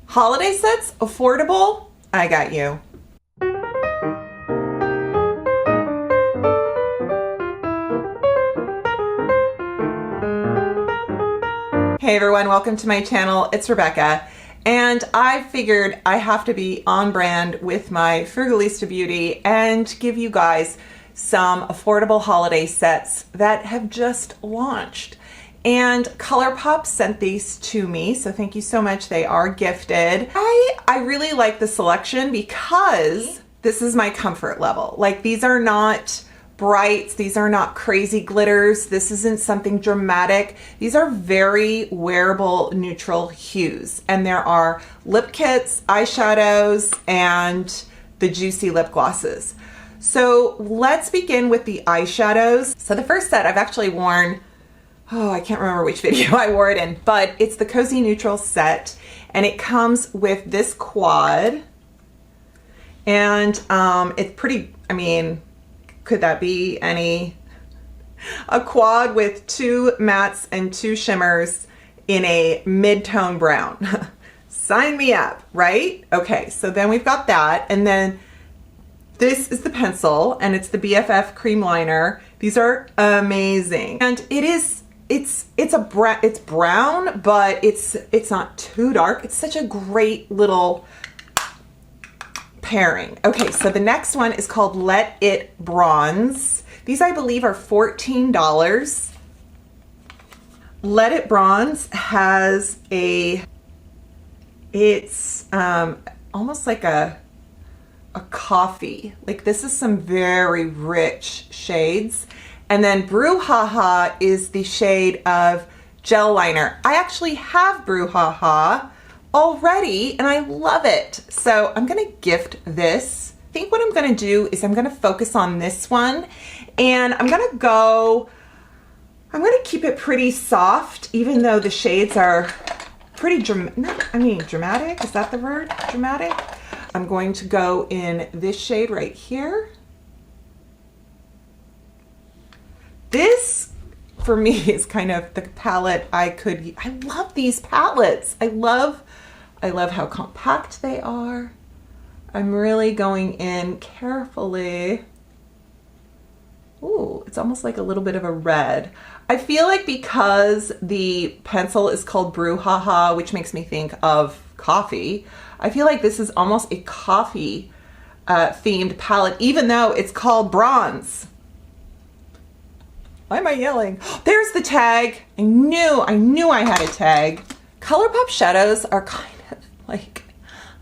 Holiday sets, affordable, I got you. Hey everyone, welcome to my channel. It's Rebecca, and I figured I have to be on brand with my Frugalista beauty and give you guys some affordable holiday sets that have just launched. And Colourpop sent these to me, so thank you so much. They are gifted. I really like the selection because this is my comfort level. Like, these are not brights, these are not crazy glitters, this isn't something dramatic. These are very wearable neutral hues, and there are lip kits, eyeshadows, and the juicy lip glosses. So let's begin with the eyeshadows. So the first set I've actually worn, oh, I can't remember which video I wore it in, but it's the Cozy Neutral set, and it comes with this quad, and it's pretty, I mean, could that be a quad with 2 mattes and 2 shimmers in a mid-tone brown. Sign me up, right? Okay, so then we've got that, and then this is the pencil, and it's the BFF cream liner. These are amazing, and it's brown, but it's not too dark. It's such a great little pairing. Okay, so the next one is called Let It Bronze. These, I believe, are $14. Let It Bronze has it's almost like a coffee. Like, this is some very rich shades. And then Brewhaha is the shade of gel liner. I actually have Brewhaha already, and I love it. So I'm gonna gift this. I think what I'm gonna do is I'm gonna focus on this one, and I'm gonna keep it pretty soft, even though the shades are pretty dramatic, is that the word? Dramatic? I'm going to go in this shade right here. This, for me, is kind of the palette I love these palettes. I love how compact they are. I'm really going in carefully. Ooh, it's almost like a little bit of a red. I feel like because the pencil is called Brewhaha, which makes me think of coffee, I feel like this is almost a coffee themed palette, even though it's called bronze. Why am I yelling? There's the tag. I knew I had a tag. Colourpop shadows are kind of like,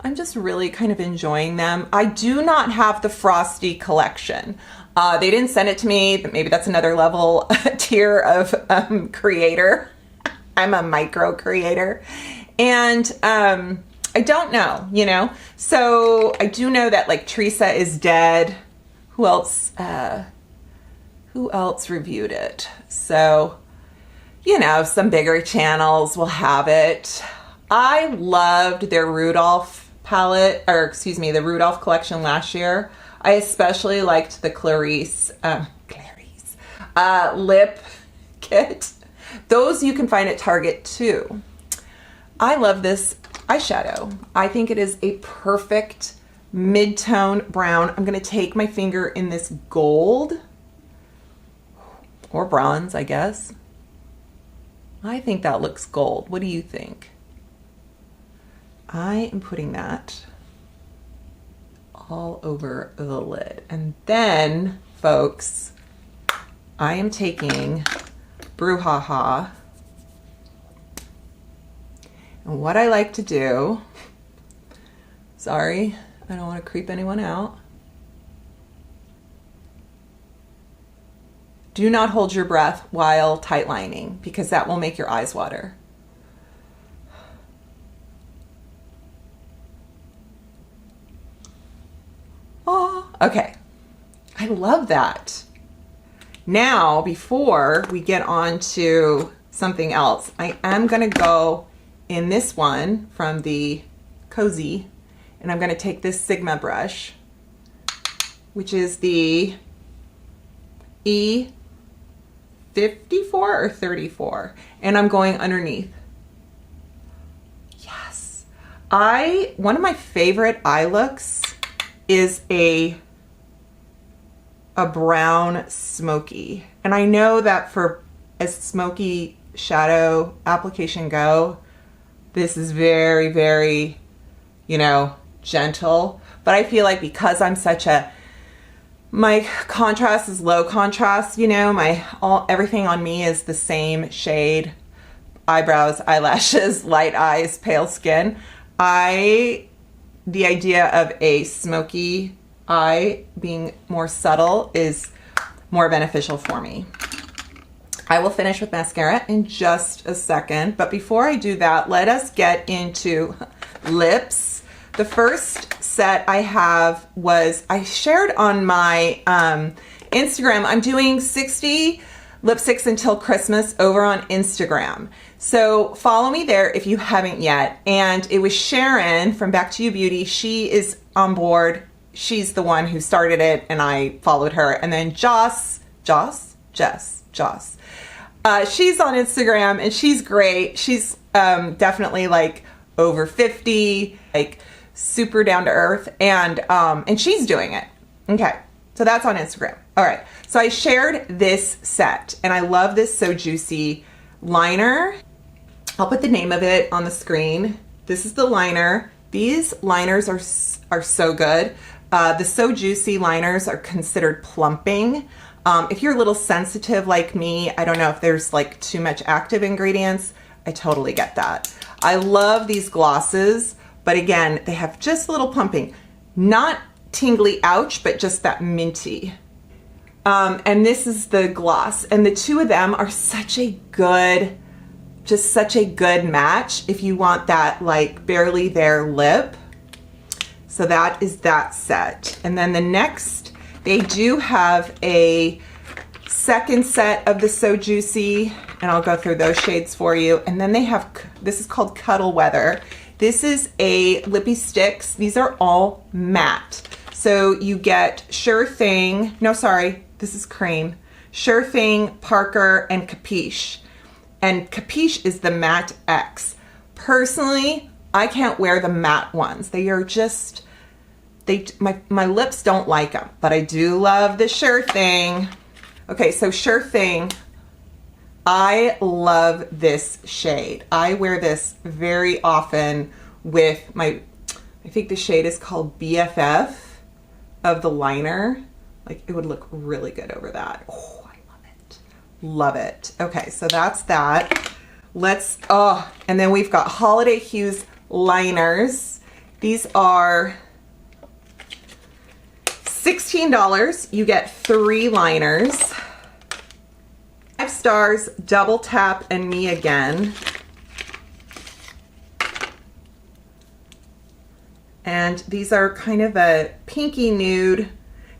I'm just really kind of enjoying them. I do not have the Frosty collection. They didn't send it to me, but maybe that's another level tier of creator. I'm a micro creator. And I don't know, you know? So I do know that, like, Teresa is dead. Who else reviewed it? So, you know, some bigger channels will have it. I loved their Rudolph palette, or excuse me, the Rudolph collection last year. I especially liked the Clarice lip kit. Those you can find at Target too. I love this eyeshadow. I think it is a perfect mid-tone brown. I'm gonna take my finger in this gold, or bronze, I guess. I think that looks gold. What do you think? I am putting that all over the lid. And then, folks, I am taking Brewhaha. And what I like to do, sorry, I don't want to creep anyone out. Do not hold your breath while tight lining, because that will make your eyes water. Oh, okay. I love that. Now, before we get on to something else, I am going to go in this one from the Cozy, and I'm going to take this Sigma brush, which is the E54 or 34, and I'm going underneath. Yes. one of my favorite eye looks is a brown smoky. And I know that for as smoky shadow application go, this is very, very, you know, gentle. But I feel like because I'm such a, my contrast is low contrast, you know, everything on me is the same shade. Eyebrows, eyelashes, light eyes, pale skin. The idea of a smoky eye being more subtle is more beneficial for me. I will finish with mascara in just a second, but before I do that, let us get into lips. The first set I have I shared on my Instagram. I'm doing 60 lipsticks until Christmas over on Instagram. So follow me there if you haven't yet. And it was Sharon from Back to You Beauty. She is on board. She's the one who started it and I followed her. And then Joss. She's on Instagram and she's great. She's definitely like over 50, like super down to earth, and she's doing it. Okay, so that's on Instagram. All right, so I shared this set and I love this So Juicy liner. I'll put the name of it on the screen. This is the liner. These liners are so good. The So Juicy liners are considered plumping. If you're a little sensitive like me, I don't know if there's like too much active ingredients. I totally get that. I love these glosses, but again, they have just a little plumping. Not tingly ouch, but just that minty. And this is the gloss. And the two of them are such a good, just such a good match if you want that like barely there lip. So that is that set. And then the next, they do have a second set of the So Juicy, and I'll go through those shades for you. And then they have, this is called Cuddle Weather. This is a lippy sticks. These are all matte. So you get Sure Thing, no sorry, this is cream. Sure Thing, Parker, and Capiche. And Capiche is the matte X. Personally, I can't wear the matte ones. They are just, my lips don't like them, but I do love the Sure Thing. Okay, so Sure Thing, I love this shade. I wear this very often with my, I think the shade is called BFF of the liner. Like it would look really good over that. Oh, I love it. Love it. Okay, so that's that. And then we've got Holiday Hues liners. These are $16. You get 3 liners. 5 stars, Double Tap, and Me Again. And these are kind of a pinky nude.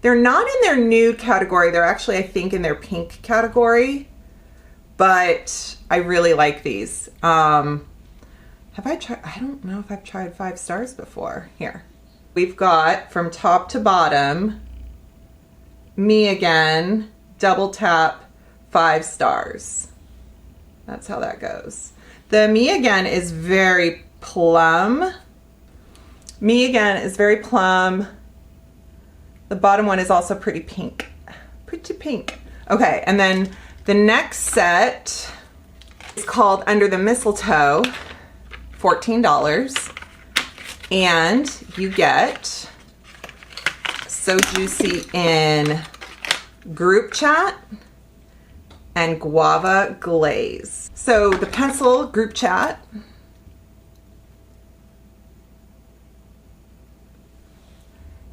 They're not in their nude category. They're actually, I think, in their pink category. But I really like these. Have I tried? I don't know if I've tried 5 stars before. Here. We've got from top to bottom, Me Again, Double Tap, 5 stars. That's how that goes. The Me Again is very plum. Me Again is very plum. The bottom one is also pretty pink. Pretty pink. Okay, and then the next set is called Under the Mistletoe, $14. And you get So Juicy in Group Chat and Guava Glaze. So the pencil Group Chat. You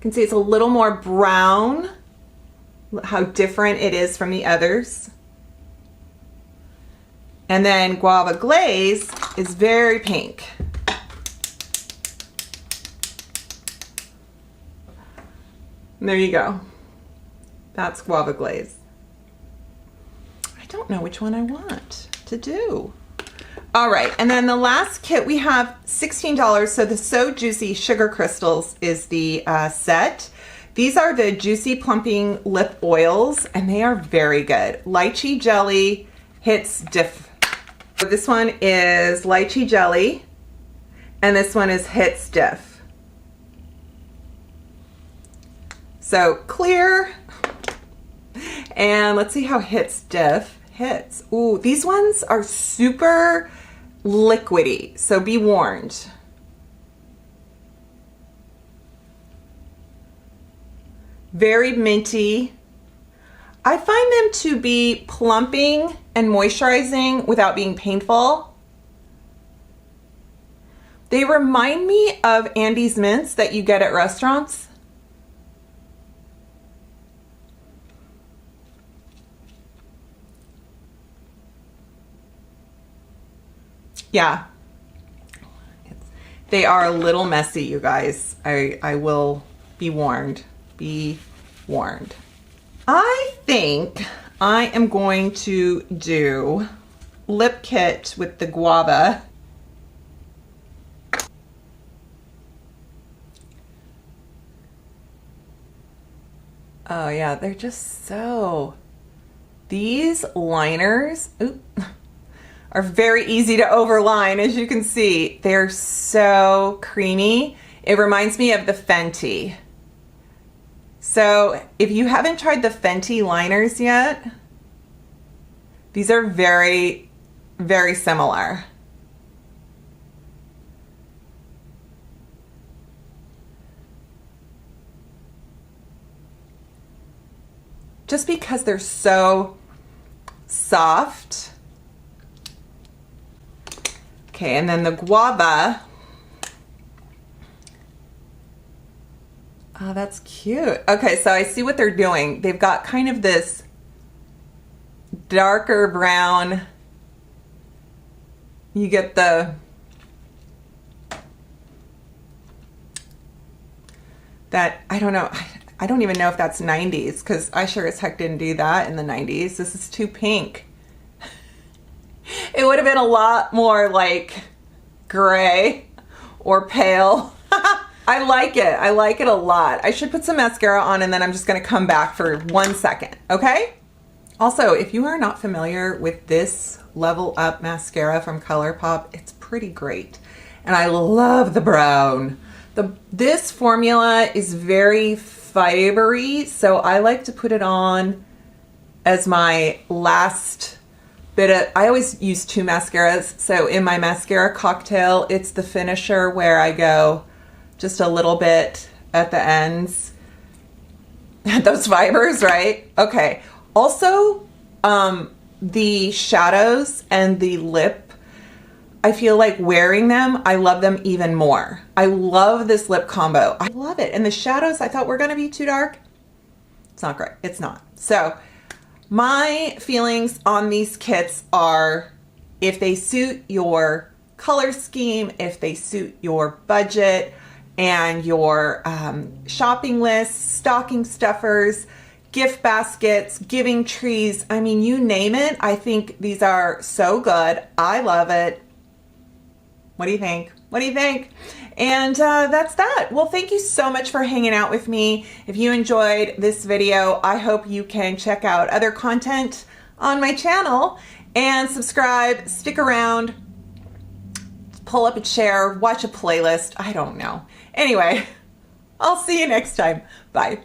can see it's a little more brown, how different it is from the others. And then Guava Glaze is very pink. And there you go. That's Guava Glaze. I don't know which one I want to do. All right, and then the last kit we have $16. So the So Juicy Sugar Crystals is the set. These are the Juicy Plumping Lip Oils, and they are very good. Lychee Jelly hits diff. So this one is Lychee Jelly, and this one is Hit Stiff. So clear, and let's see how Hit Stiff hits. Ooh, these ones are super liquidy, so be warned. Very minty. I find them to be plumping and moisturizing without being painful. They remind me of Andy's mints that you get at restaurants. Yeah, they are a little messy, you guys. I will be warned. Be warned. I think I am going to do lip kit with the guava. Oh yeah, they're just so... These liners are very easy to overline, as you can see. They're so creamy. It reminds me of the Fenty. So if you haven't tried the Fenty liners yet, these are very, very similar. Just because they're so soft. Okay, and then the guava. Oh, that's cute. Okay, so I see what they're doing. They've got kind of this darker brown. You get that, I don't know. I don't even know if that's 90s, because I sure as heck didn't do that in the 90s. This is too pink. It would have been a lot more like gray or pale. I like it. I like it a lot. I should put some mascara on and then I'm just going to come back for 1 second. Okay? Also, if you are not familiar with this Level Up mascara from Colourpop, it's pretty great. And I love the brown. This formula is very fibery, so I like to put it on as my last bit of... I always use 2 mascaras. So in my mascara cocktail, it's the finisher where I go just a little bit at the ends. Those fibers, right? Okay. Also, the shadows and the lip, I feel like wearing them, I love them even more. I love this lip combo. I love it. And the shadows I thought were going to be too dark. It's not great. It's not. So my feelings on these kits are, if they suit your color scheme, if they suit your budget, and your shopping lists, stocking stuffers, gift baskets, giving trees, I mean, you name it. I think these are so good. I love it. What do you think? What do you think? And that's that. Well, thank you so much for hanging out with me. If you enjoyed this video, I hope you can check out other content on my channel and subscribe, stick around, pull up a chair, watch a playlist. I don't know. Anyway, I'll see you next time. Bye.